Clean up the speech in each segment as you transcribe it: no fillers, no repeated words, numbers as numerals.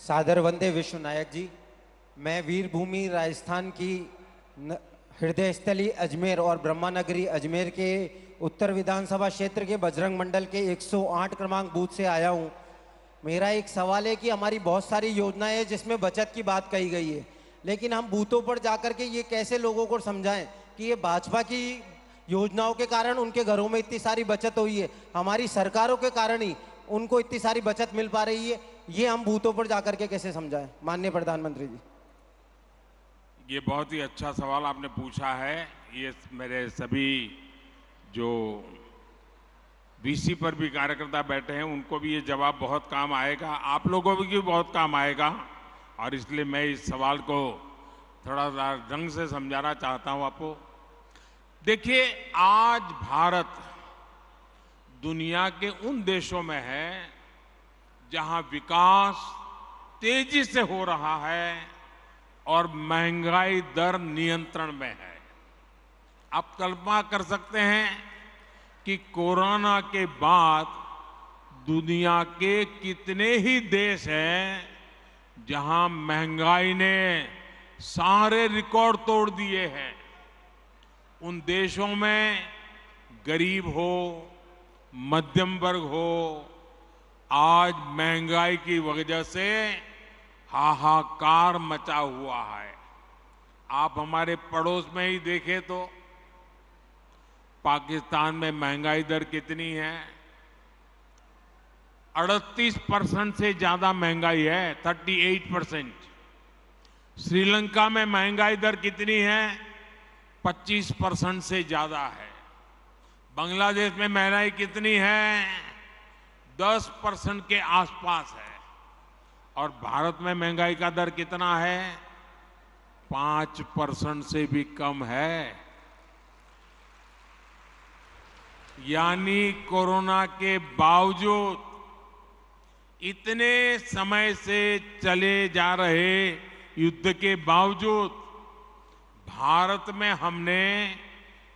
सादर वंदे विश्व नायक जी। मैं वीर भूमि राजस्थान की हृदय स्थली अजमेर और ब्रह्मानगरी अजमेर के उत्तर विधानसभा क्षेत्र के बजरंग मंडल के 108 क्रमांक बूथ से आया हूं। मेरा एक सवाल है कि हमारी बहुत सारी योजनाएं हैं जिसमें बचत की बात कही गई है, लेकिन हम बूथों पर जाकर के ये कैसे लोगों को समझाएं कि ये भाजपा की योजनाओं के कारण उनके घरों में इतनी सारी बचत हुई है, हमारी सरकारों के कारण ही उनको इतनी सारी बचत मिल पा रही है। ये हम बूथों पर जाकर के कैसे समझाएं माननीय प्रधानमंत्री जी। ये बहुत ही अच्छा सवाल आपने पूछा है। ये मेरे सभी जो वीसी पर भी कार्यकर्ता बैठे हैं उनको भी ये जवाब बहुत काम आएगा, आप लोगों को भी बहुत काम आएगा, और इसलिए मैं इस सवाल को थोड़ा सा ढंग से समझाना चाहता हूं आपको। देखिए, आज भारत दुनिया के उन देशों में है जहां विकास तेजी से हो रहा है और महंगाई दर नियंत्रण में है। आप कल्पना कर सकते हैं कि कोरोना के बाद दुनिया के कितने ही देश हैं जहां महंगाई ने सारे रिकॉर्ड तोड़ दिए हैं। उन देशों में गरीब हो, मध्यम वर्ग हो, आज महंगाई की वजह से हाहाकार मचा हुआ है। आप हमारे पड़ोस में ही देखें तो पाकिस्तान में महंगाई दर कितनी है? 38% से ज्यादा महंगाई है, 38%। श्रीलंका में महंगाई दर कितनी है? 25% से ज्यादा है। बांग्लादेश में महंगाई कितनी है? 10% के आसपास है। और भारत में महंगाई का दर कितना है? 5% से भी कम है। यानी कोरोना के बावजूद, इतने समय से चले जा रहे युद्ध के बावजूद भारत में हमने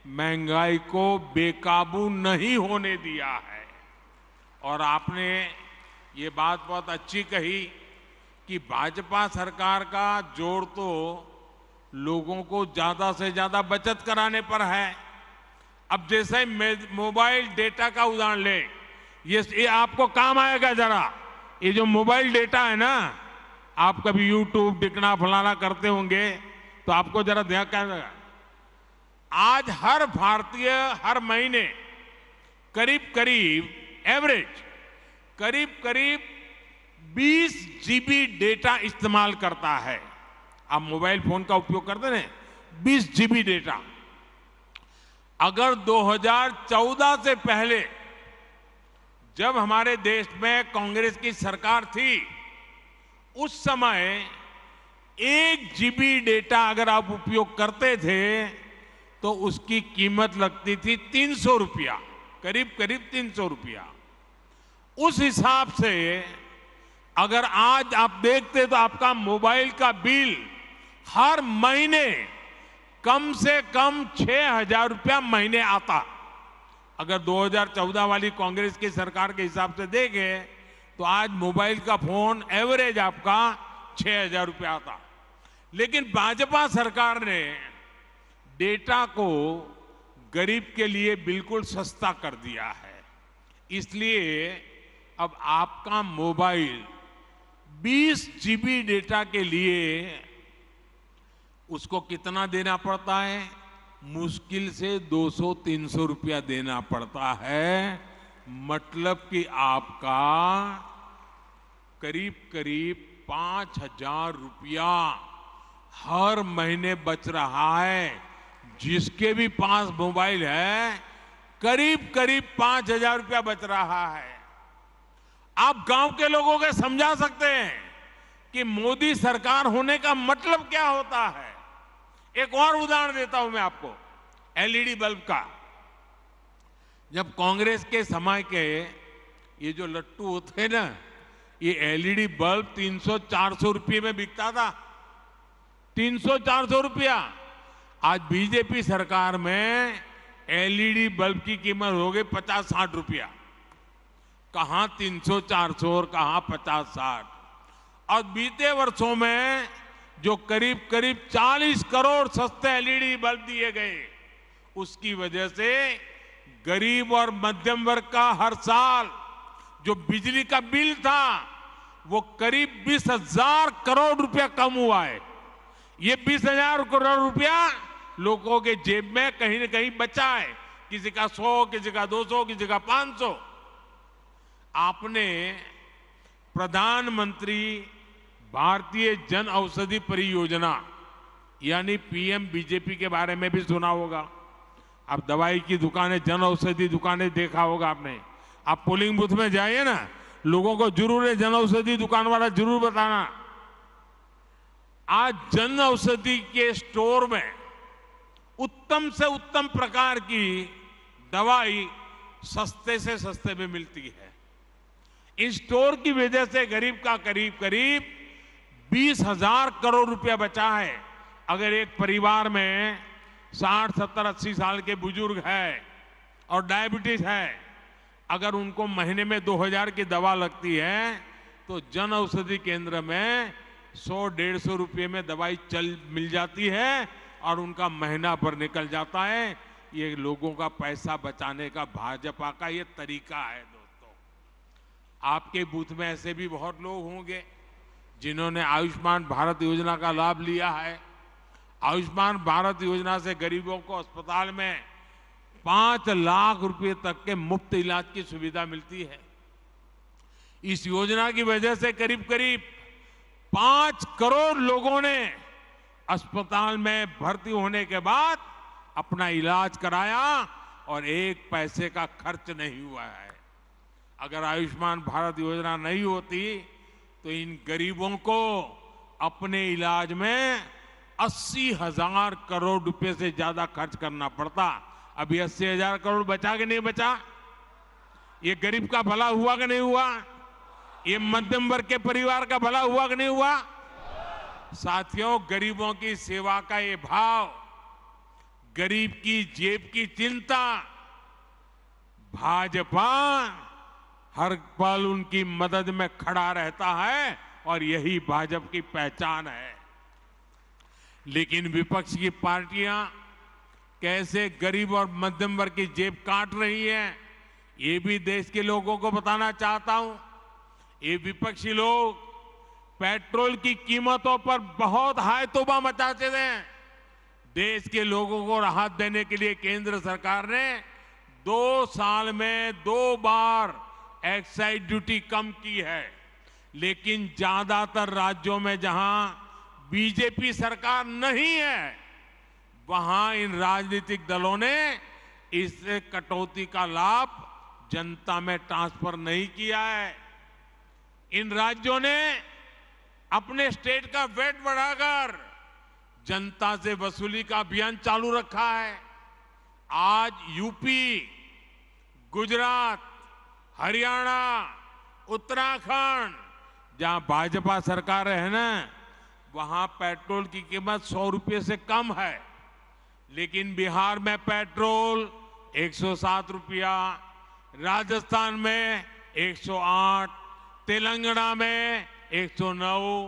महंगाई को बेकाबू नहीं होने दिया है। और आपने ये बात बहुत अच्छी कही कि भाजपा सरकार का जोर तो लोगों को ज्यादा से ज्यादा बचत कराने पर है। अब जैसे मोबाइल डेटा का उदाहरण ले, ये आपको काम आएगा जरा। ये जो मोबाइल डेटा है ना, आप कभी यूट्यूब दिखना फलाना करते होंगे तो आपको जरा ध्यान करेगा। आज हर भारतीय हर महीने करीब करीब एवरेज करीब 20 जीबी डेटा इस्तेमाल करता है। आप मोबाइल फोन का उपयोग करते हैं, 20 जीबी डेटा। अगर 2014 से पहले जब हमारे देश में कांग्रेस की सरकार थी, उस समय 1 जीबी डेटा अगर आप उपयोग करते थे तो उसकी कीमत लगती थी 300 रुपया, करीब 300 रुपया। उस हिसाब से अगर आज आप देखते तो आपका मोबाइल का बिल हर महीने कम से कम 6,000 रुपया महीने आता। अगर 2014 वाली कांग्रेस की सरकार के हिसाब से देखें तो आज मोबाइल का फोन एवरेज आपका 6,000 रुपया आता। लेकिन भाजपा सरकार ने डेटा को गरीब के लिए बिल्कुल सस्ता कर दिया है। इसलिए अब आपका मोबाइल 20 जीबी डेटा के लिए उसको कितना देना पड़ता है? मुश्किल से 200-300 रुपया देना पड़ता है। मतलब कि आपका करीब 5,000 रुपया हर महीने बच रहा है। जिसके भी पास मोबाइल है करीब 5,000 रुपया बच रहा है। आप गांव के लोगों को समझा सकते हैं कि मोदी सरकार होने का मतलब क्या होता है। एक और उदाहरण देता हूं मैं आपको, एलईडी बल्ब का। जब कांग्रेस के समय के ये जो लट्टू होते हैं ना, ये एलईडी बल्ब 300-400 रुपये में बिकता था। 300-400 रुपया। आज बीजेपी सरकार में एलईडी बल्ब की कीमत हो गई 50-60 रुपया। कहां 300-400 और कहां 50-60। और बीते वर्षों में जो करीब करीब 40 करोड़ सस्ते एलईडी बल्ब दिए गए, उसकी वजह से गरीब और मध्यम वर्ग का हर साल जो बिजली का बिल था वो करीब 20,000 करोड़ रुपया कम हुआ है। ये 20,000 करोड़ रुपया लोगों के जेब में कहीं ना कहीं बचा है, किसी का 100, किसी का 200, किसी का 500। आपने प्रधानमंत्री भारतीय जन औषधि परियोजना यानी पीएमबीजेपी के बारे में भी सुना होगा। आप दवाई की दुकानें, जन औषधि दुकानें देखा होगा आपने। आप पोलिंग बूथ में जाइए ना, लोगों को जरूर जन औषधि दुकान वाला जरूर बताना। आज जन औषधि के स्टोर में उत्तम से उत्तम प्रकार की दवाई सस्ते से सस्ते में मिलती है। इस स्टोर की वजह से गरीब का करीब करीब 20,000 करोड़ रुपया बचा है। अगर एक परिवार में 60, 70, 80 साल के बुजुर्ग है और डायबिटीज है, अगर उनको महीने में 2,000 की दवा लगती है तो जन औषधि केंद्र में 100-150 रुपये में दवाई मिल जाती है और उनका महीना भर निकल जाता है। ये लोगों का पैसा बचाने का भाजपा का ये तरीका है। दोस्तों, आपके बूथ में ऐसे भी बहुत लोग होंगे जिन्होंने आयुष्मान भारत योजना का लाभ लिया है। आयुष्मान भारत योजना से गरीबों को अस्पताल में 5 लाख रुपए तक के मुफ्त इलाज की सुविधा मिलती है। इस योजना की वजह से करीब करीब 5 करोड़ लोगों ने अस्पताल में भर्ती होने के बाद अपना इलाज कराया और 1 पैसे का खर्च नहीं हुआ है। अगर आयुष्मान भारत योजना नहीं होती तो इन गरीबों को अपने इलाज में 80,000 करोड़ रुपए से ज्यादा खर्च करना पड़ता। अभी 80,000 करोड़ बचा कि नहीं बचा? ये गरीब का भला हुआ कि नहीं हुआ? ये मध्यम वर्ग के परिवार का भला हुआ कि नहीं हुआ? साथियों, गरीबों की सेवा का ये भाव, गरीब की जेब की चिंता, भाजपा हर पल उनकी मदद में खड़ा रहता है और यही भाजपा की पहचान है। लेकिन विपक्ष की पार्टियां कैसे गरीब और मध्यम वर्ग की जेब काट रही हैं, ये भी देश के लोगों को बताना चाहता हूं। ये विपक्षी लोग पेट्रोल की कीमतों पर बहुत हाय तौबा मचाते थे। देश के लोगों को राहत देने के लिए केंद्र सरकार ने 2 साल में 2 बार एक्साइज ड्यूटी कम की है। लेकिन ज्यादातर राज्यों में जहां बीजेपी सरकार नहीं है, वहां इन राजनीतिक दलों ने इस कटौती का लाभ जनता में ट्रांसफर नहीं किया है। इन राज्यों ने अपने स्टेट का वेट बढ़ाकर जनता से वसूली का अभियान चालू रखा है। आज यूपी, गुजरात, हरियाणा, उत्तराखंड, जहां भाजपा सरकार है ना, वहां पेट्रोल की कीमत 100 रुपये से कम है। लेकिन बिहार में पेट्रोल 107 रुपया, राजस्थान में 108, तेलंगाना में 109,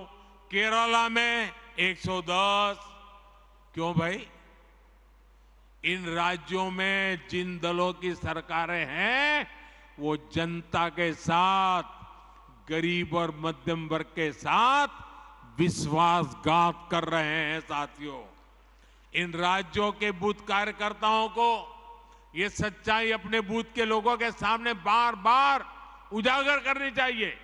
केरला में 110। क्यों भाई? इन राज्यों में जिन दलों की सरकारें हैं वो जनता के साथ, गरीब और मध्यम वर्ग के साथ विश्वासघात कर रहे हैं। साथियों, इन राज्यों के बूथ कार्यकर्ताओं को ये सच्चाई अपने बूथ के लोगों के सामने बार बार उजागर करनी चाहिए।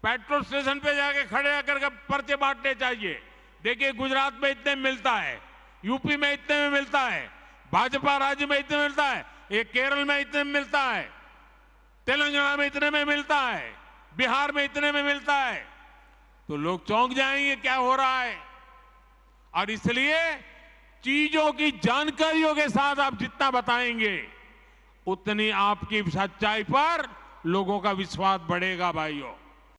पेट्रोल स्टेशन पे जाके खड़े होकर पर्चे बांटने चाहिए। देखिए, गुजरात में इतने में मिलता है, यूपी में इतने में मिलता है, भाजपा राज्य में इतने में मिलता है, ये केरल में इतने में मिलता है, तेलंगाना में इतने में मिलता है, बिहार में इतने में मिलता है। तो लोग चौंक जाएंगे क्या हो रहा है। और इसलिए चीजों की जानकारियों के साथ आप जितना बताएंगे उतनी आपकी सच्चाई पर लोगों का विश्वास बढ़ेगा। भाइयों,